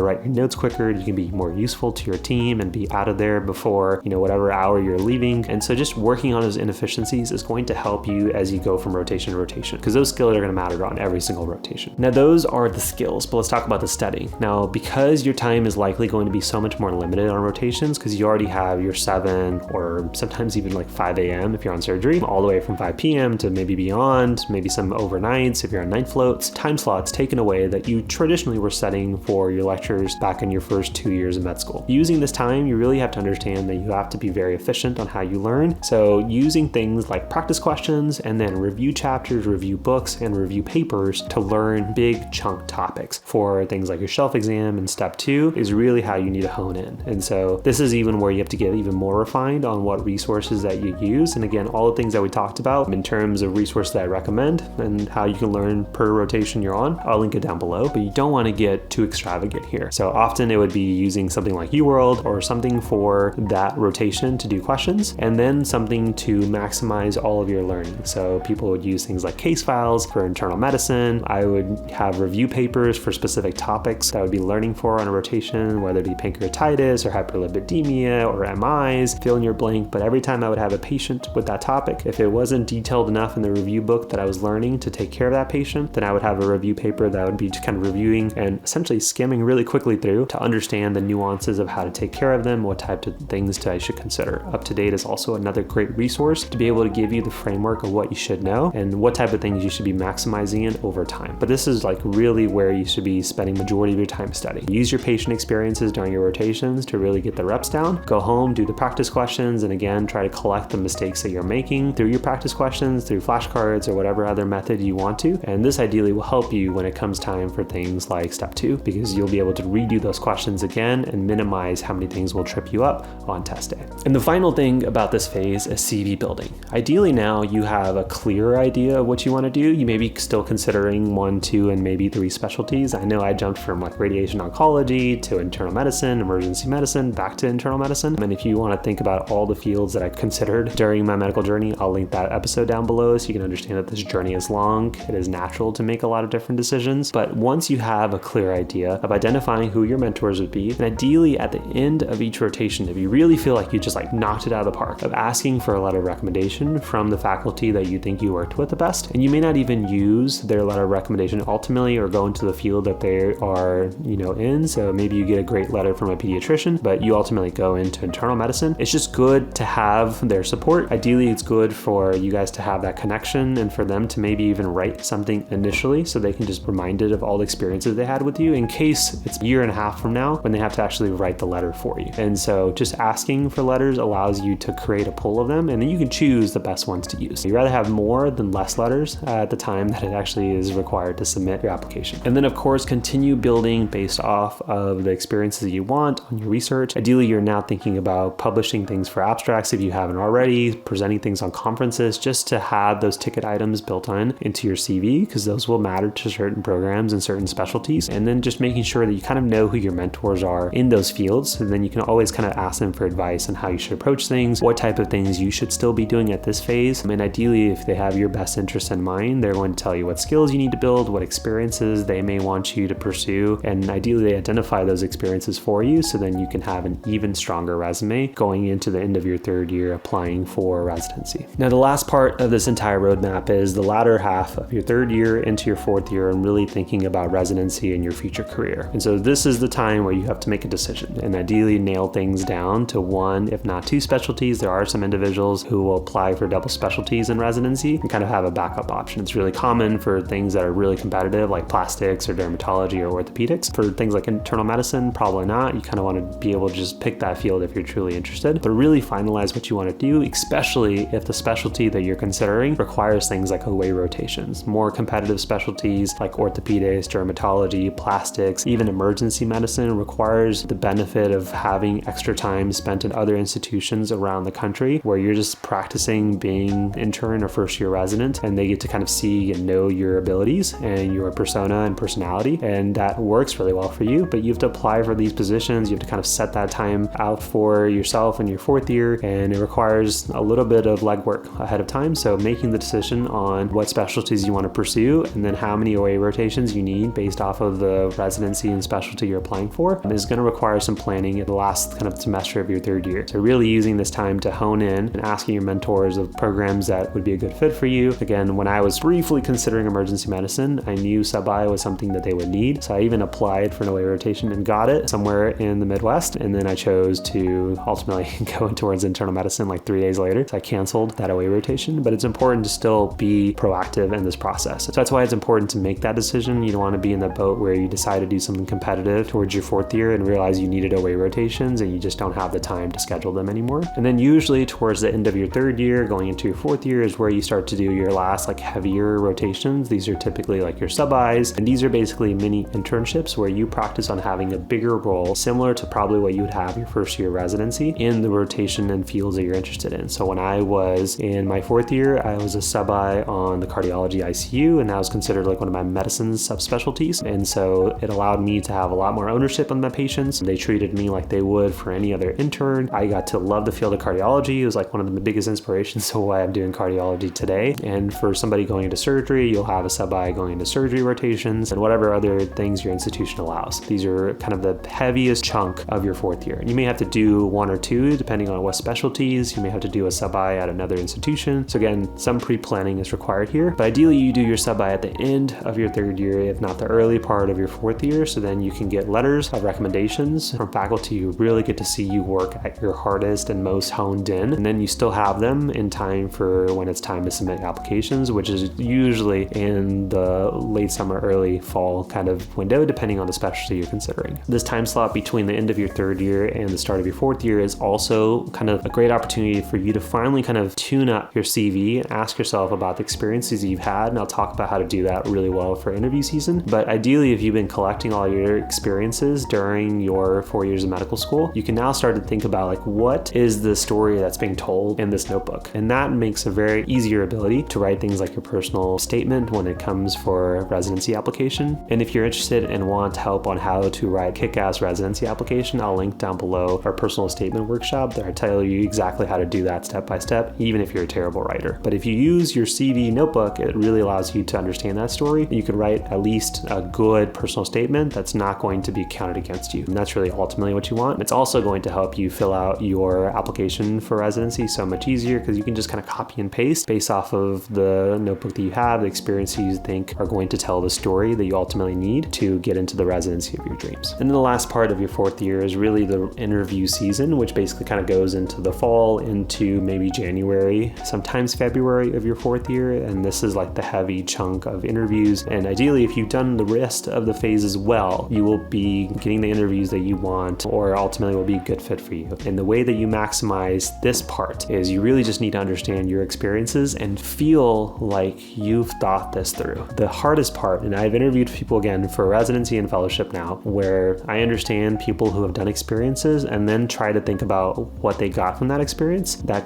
write your notes quicker, you can be more useful to your team and be out of there before, whatever hour you're leaving. And so just working on those inefficiencies is going to help you as you go from rotation to rotation, because those skills are going to matter on every single rotation. Now, those are the skills, but let's talk about the studying. Now, because your time is likely going to be so much more limited on rotations, because you already have your 7 or sometimes even like 5 a.m. if you're on surgery, all the way from 5 p.m. to maybe beyond, maybe some overnights if you're on night floats, time slots taken away that you traditionally were setting for your lectures back in your first 2 years of med school. Using this time, you really have to understand that you have to be very efficient on how you learn. So using things like practice questions and then review chapters, review books, and review papers to learn big chunk topics for things like your shelf exam and step 2 is really how you need to hone in. And so this is even where you have to get even more refined on what resources that you use. And again, all the things that we talked about in terms of resources that I recommend and how you can learn per rotation you're on, I'll link it down below, but you don't want to get too extravagant here. So often it would be using something like UWorld or something for that rotation to do questions, and then something to maximize all of your learning. So people would use things like case files for internal medicine. I would have review papers for specific topics that I would be learning for on a rotation, whether it be pancreatitis or hyperlipidemia or MIs, fill in your blank. But every time I would have a patient with that topic, if it wasn't detailed enough in the review book that I was learning to take care of that patient, then I would have a review paper that would be kind of reviewing and essentially skimming really quickly through to understand the nuances of how to take care of them, what type of things I should consider. UpToDate is also another great resource to be able to give you the framework of what you should know and what type of things you should be maximizing in over time. But this is like really where you should be spending majority of your time studying. Use your patient experiences during your rotations to really get the reps down. Go home, do the practice questions, and again, try to collect the mistakes that you're making through your practice questions, through flashcards or whatever other method you want to. And this ideally will help you when it comes time for things like step 2, because you'll be able to redo those questions again and minimize how many things will trip you up on test day. And the final thing about this phase is CV building. Ideally now you have a clearer idea of what you want to do. You may be still considering 1, 2, and maybe 3 specialties. I know I jumped from like radiation oncology to internal medicine, emergency medicine, back to internal medicine. And if you want to think about all the fields that I considered during my medical journey, I'll link that episode down below so you can understand that this journey is long. It is natural to make a lot of different decisions. But once you have a clear idea of identifying who your mentors would be, and ideally at the end of each rotation, if you really feel like you just like knocked it out of the park, of asking for a letter of recommendation from the faculty that you think you worked with the best. And you may not even use their letter of recommendation ultimately or go into the field that they are, in. So maybe you get a great letter from a pediatrician, but you ultimately go into internal medicine. It's just good to have their support. Ideally, it's good for you guys to have that connection and for them to maybe even write something initially so they can just be reminded of all the experiences they had with you in case it's a year and a half from now when they have to actually write the letter for you. And so just asking for letters allows you to create a pool of them, and then you can choose the best ones to use. You'd rather have more than less letters at the time that it actually is required to submit your application. And then of course, continue building based off of the experiences that you want on your research. Ideally, you're now thinking about publishing things for abstracts if you haven't already, presenting things on conferences, just to have those ticket items built on into your CV, because those will matter to certain programs and certain specialties. And then just making sure that you kind of know who your mentors are in those fields. And then you can always kind of ask them for advice on how you should approach things, what type of things you should still be doing at this phase. And ideally, if they have your best interest in mind, they're going to tell you what skills you need to build, what experiences they may want you to pursue. And ideally, they identify those experiences for you, so then you can have an even stronger resume going into the end of your third year applying for residency. Now, the last part of this entire roadmap is the latter half of your third year into your fourth year and really thinking about residency and your future career. And so this is the time where you have to make a decision and ideally nail things down to one, if not two specialties. There are some individuals who will apply for double specialties in residency and kind of have a backup option. It's really common for things that are really competitive like plastics or dermatology or orthopedics. For things like internal medicine, probably not. You kind of want to be able to just pick that field if you're truly interested, but really finalize what you want to do, especially if the specialty that you're considering requires things like away rotations. More competitive specialties like orthopedics, dermatology, plastics, even emergency medicine requires the benefit of having extra time spent in other institutions around the country where you're just practicing being intern or first year resident, and they get to kind of see and know your abilities and your persona and personality, and that works really well for you. But you have to apply for these positions. You have to kind of set that time out for yourself in your fourth year, and it requires a little bit of legwork ahead of time. So making the decision on what specialties you want to pursue and then how many OA rotations you need based off of the residency and specialty you're applying for is going to require some planning in the last kind of semester of your third year. So really using this time to hone in and asking your mentors of programs that would be a good fit for you. Again, when I was briefly considering emergency medicine, I knew sub-I was something that they would need. So I even applied for an OA rotation and got it somewhere in the Midwest. And then I chose to ultimately go towards internal medicine like 3 days later. So I canceled that OA rotation, but it's important to still be proactive in this process. So that's why it's important to make that decision. You don't want to be in the boat where you decide to do something competitive towards your fourth year and realize you needed OA rotations and you just don't have the time to schedule them anymore. And then usually towards the end of your third year, going into your fourth year is where you start to do your last like heavier rotations. These are typically like your sub-Is, and these are basically mini internships where you practice on having a bigger role similar to probably what you would have your first year residency in the rotation and fields that you're interested in. So when I was in my fourth year, I was a sub-I on the cardiology ICU, and that was considered like one of my medicine subspecialties. And so it allowed me to have a lot more ownership on my patients. They treated me like they would for any other intern. I got to love the field of cardiology. It was like one of the biggest inspirations of why I'm doing cardiology today. And for somebody going into surgery, you'll have a sub-I going into surgery rotations and whatever other things your institution allows. These are kind of the heaviest chunk of your fourth year. And you may have to do one or two depending on what specialties. You may have to do a sub-I at another institution. So again, some pre-planning is required here, but ideally you do your sub-I at the end of your third year, if not the early part of your fourth year. So then you can get letters of recommendations from faculty who really get to see you work at your hardest and most honed in. And then you still have them in time for when it's time to submit applications, which is usually in the late summer, early fall kind of window, depending on the specialty you're considering. This time slot between the end of your third year and the start of your fourth year is also kind of a great opportunity for you to finally kind of tune up your CV and ask yourself about the experiences you've had. And I'll talk about how to do that really well for interview season. But ideally, if you've been collecting all your experiences during your 4 years of medical school, you can now start to think about like, what is the story that's being told in this notebook? And that makes a very easier ability to write things like your personal statement when it comes for residency application. And if you're interested and want help on how to write kick-ass residency application, I'll link down below our personal statement workshop there. I tell you exactly how to do that step by step, even if you're a terrible writer. But if you use your CV notebook, it really allows you to understand that story. You can write at least least a good personal statement that's not going to be counted against you. And that's really ultimately what you want. It's also going to help you fill out your application for residency so much easier because you can just kind of copy and paste based off of the notebook that you have, the experiences you think are going to tell the story that you ultimately need to get into the residency of your dreams. And then the last part of your 4th year is really the interview season, which basically kind of goes into the fall, into maybe January, sometimes February of your 4th year. And this is like the heavy chunk of interviews. And ideally, if you've done the rest of the phases well, you will be getting the interviews that you want, or ultimately will be a good fit for you. And the way that you maximize this part is you really just need to understand your experiences and feel like you've thought this through. The hardest part, and I've interviewed people again for residency and fellowship now, where I understand people who have done experiences and then try to think about what they got from that experience that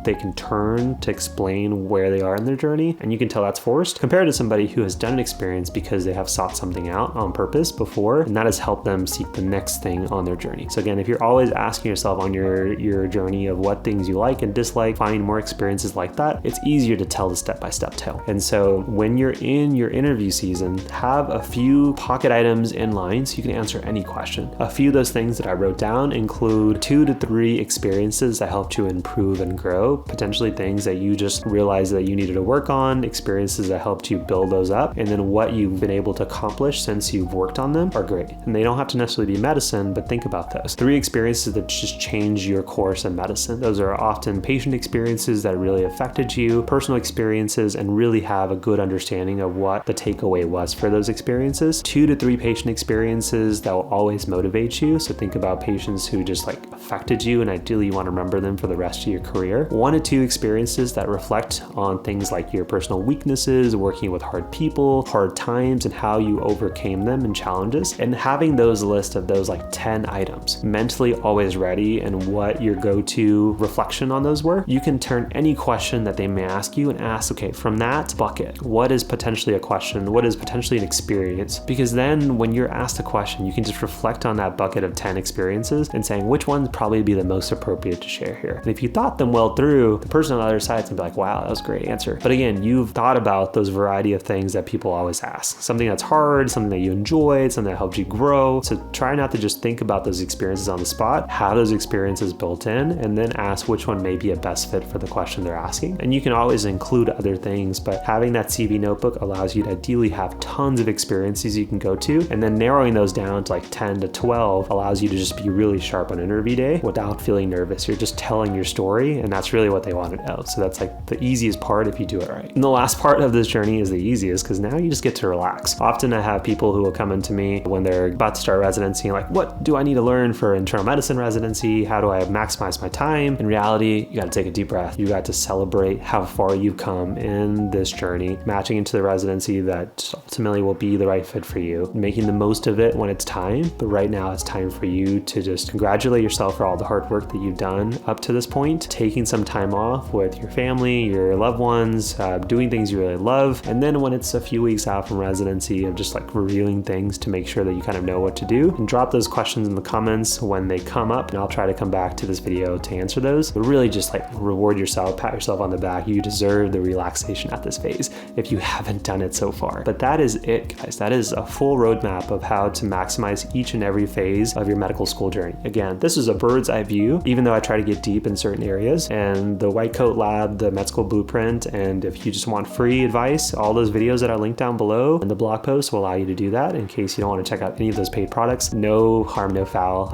they can turn to explain where they are in their journey. And you can tell that's forced compared to somebody who has done an experience because they have sought something out on purpose before, and that has helped them seek the next thing on their journey. So again, if you're always asking yourself on your journey of what things you like and dislike, finding more experiences like that, it's easier to tell the step-by-step tale. And so when you're in your interview season, have a few pocket items in line so you can answer any question. A few of those things that I wrote down include 2 to 3 experiences that helped you improve and grow, potentially things that you just realized that you needed to work on, experiences that helped you build those up, and then what you've been able to accomplish since you've worked on them are great. And they don't have to necessarily be medicine, but think about those. 3 experiences that just change your course in medicine. Those are often patient experiences that really affected you, personal experiences, and really have a good understanding of what the takeaway was for those experiences. 2 to 3 patient experiences that will always motivate you. So think about patients who just affected you, and ideally you want to remember them for the rest of your career. 1 to 2 experiences that reflect on things like your personal weaknesses, working with hard people, hard times, and how you overcame them and challenges. And having those list of those 10 items mentally always ready and what your go-to reflection on those were, you can turn any question that they may ask you and ask, okay, from that bucket, what is potentially a question? What is potentially an experience? Because then when you're asked a question, you can just reflect on that bucket of 10 experiences and saying which one's probably be the most appropriate to share here. And if you thought them well through, the person on the other side's gonna be like, wow, that was a great answer. But again, you've thought about those variety of things that people always ask. Something that's hard, something that you enjoyed, something that helped you grow. So try not to just think about those experiences on the spot, have those experiences built in, and then ask which one may be a best fit for the question they're asking. And you can always include other things, but having that CV notebook allows you to ideally have tons of experiences you can go to, and then narrowing those down to 10 to 12 allows you to just be really sharp on interview day without feeling nervous. You're just telling your story, and that's really what they want to know. So that's the easiest part if you do it right. And the last part of this journey is the easiest because now you just get to relax. Often I have people who will come into me when they're about to start residency what do I need to learn for internal medicine residency? How do I maximize my time? In reality, you got to take a deep breath. You got to celebrate how far you've come in this journey, matching into the residency that ultimately will be the right fit for you, making the most of it when it's time. But right now it's time for you to just congratulate yourself for all the hard work that you've done up to this point, taking some time off with your family, your loved ones, doing things you really love. And then when it's a few weeks out from residency, of just reviewing things to make sure that you kind of know what to do, and drop those questions in the comments when they come up, and I'll try to come back to this video to answer those. But really just reward yourself, pat yourself on the back. You deserve the relaxation at this phase if you haven't done it so far. But that is it, guys. That is a full roadmap of how to maximize each and every phase of your medical school journey. Again, this is a bird's eye view, even though I try to get deep in certain areas. And the White Coat Lab, the med school blueprint, and if you just want free advice, all those videos that I linked down below and the blog post will allow you to do that in case you don't want to check out any of those paid products. No harm, no foul.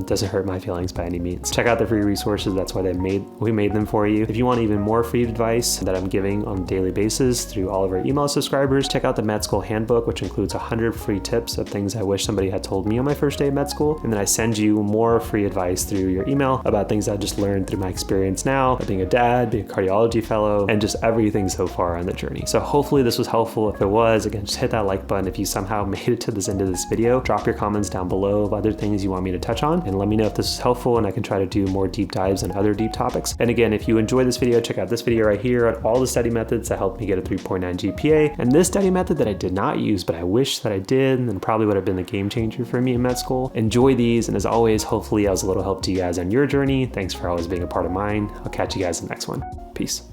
Doesn't hurt my feelings by any means. Check out the free resources. That's why we made them for you. If you want even more free advice that I'm giving on a daily basis through all of our email subscribers, check out the Med School Handbook, which includes 100 free tips of things I wish somebody had told me on my first day of med school. And then I send you more free advice through your email about things I just learned through my experience now, of being a dad, being a cardiology fellow, and just everything so far on the journey. So hopefully this was helpful. If it was, again, just hit that like button. If you somehow made it to this end of this video, drop your comments down below of other things you want me to touch on, and let me know if this is helpful, and I can try to do more deep dives on other deep topics. And again, if you enjoyed this video, check out this video right here on all the study methods that helped me get a 3.9 GPA. And this study method that I did not use, but I wish that I did, and probably would have been the game changer for me in med school. Enjoy these, and as always, hopefully I was a little help to you guys on your journey. Thanks for always being a part of mine. I'll catch you guys in the next one. Peace.